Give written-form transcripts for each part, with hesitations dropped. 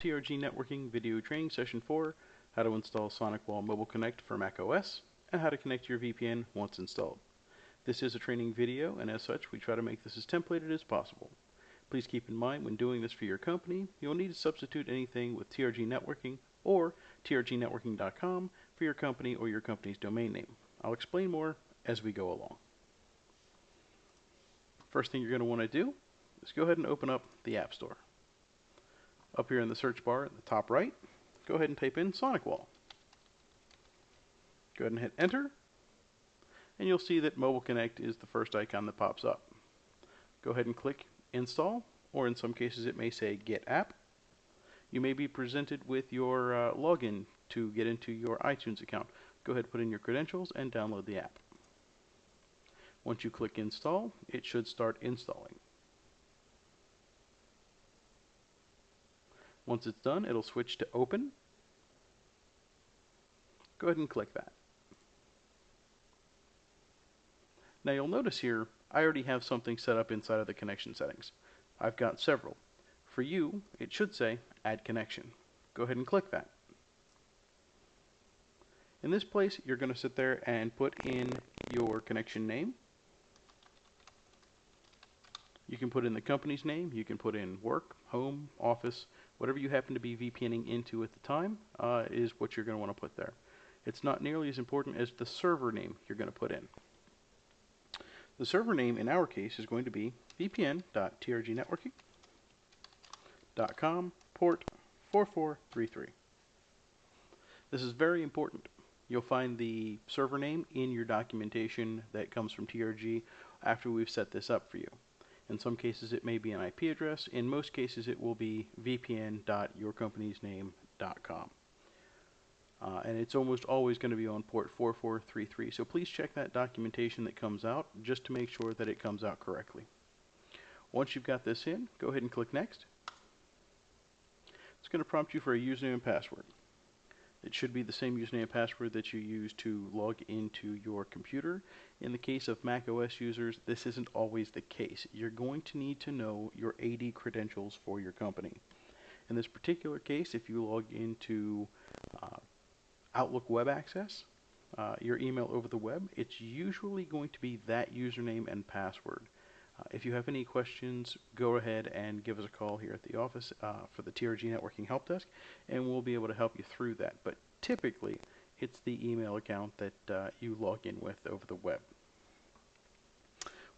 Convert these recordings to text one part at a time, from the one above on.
TRG Networking Video Training Session 4, how to install Sonicwall Mobile Connect for Mac OS, and how to connect your VPN once installed. This is a training video, and as such, we try to make this as templated as possible. Please keep in mind when doing this for your company, you'll need to substitute anything with TRG Networking or trgnetworking.com for your company or your company's domain name. I'll explain more as we go along. First thing you're going to want to do is go ahead and open up the App Store. Up here in the search bar at the top right, go ahead and type in Sonicwall. Go ahead and hit enter, and you'll see that Mobile Connect is the first icon that pops up. Go ahead and click install, or in some cases it may say get app. You may be presented with your login to get into your iTunes account. Go ahead and put in your credentials and download the app. Once you click install, it should start installing. Once it's done, it'll switch to open. Go ahead and click that. Now you'll notice here, I already have something set up inside of the connection settings. I've got several. For you, it should say add connection. Go ahead and click that. In this place, you're going to sit there and put in your connection name. You can put in the company's name, you can put in work, home, office, whatever you happen to be VPNing into at the time is what you're going to want to put there. It's not nearly as important as the server name you're going to put in. The server name in our case is going to be vpn.trgnetworking.com port 4433. This is very important. You'll find the server name in your documentation that comes from TRG after we've set this up for you. In some cases it may be an IP address. In most cases it will be vpn.yourcompaniesname.com. And it's almost always going to be on port 4433. So please check that documentation that comes out just to make sure that it comes out correctly. Once you've got this in, go ahead and click next. It's going to prompt you for a username and password. It should be the same username and password that you use to log into your computer. In the case of Mac OS users, this isn't always the case. You're going to need to know your AD credentials for your company. In this particular case, if you log into Outlook Web Access, your email over the web, it's usually going to be that username and password. If you have any questions, go ahead and give us a call here at the office for the TRG Networking Help Desk, and we'll be able to help you through that. But typically, it's the email account that you log in with over the web.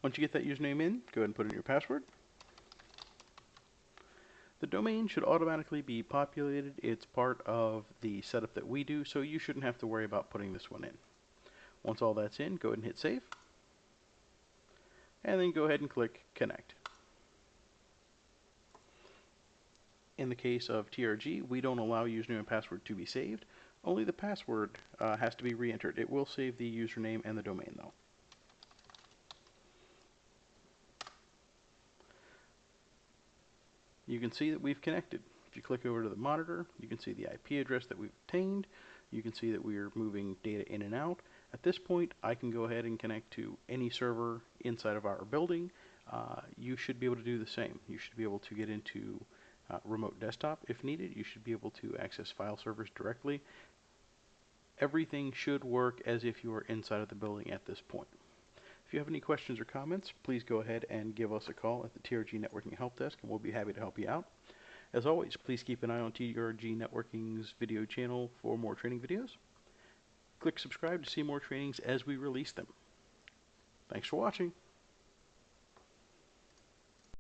Once you get that username in, go ahead and put in your password. The domain should automatically be populated. It's part of the setup that we do, so you shouldn't have to worry about putting this one in. Once all that's in, go ahead and hit save. And then go ahead and click connect. In the case of TRG, we don't allow username and password to be saved. Only the password has to be re-entered. It will save the username and the domain though. You can see that we've connected. If you click over to the monitor, you can see the IP address that we've obtained. You can see that we are moving data in and out. At this point, I can go ahead and connect to any server inside of our building. You should be able to do the same. You should be able to get into remote desktop if needed. You should be able to access file servers directly. Everything should work as if you were inside of the building at this point. If you have any questions or comments, please go ahead and give us a call at the TRG Networking Help Desk, and we'll be happy to help you out. As always, please keep an eye on TRG Networking's video channel for more training videos. Click subscribe to see more trainings as we release them. Thanks for watching.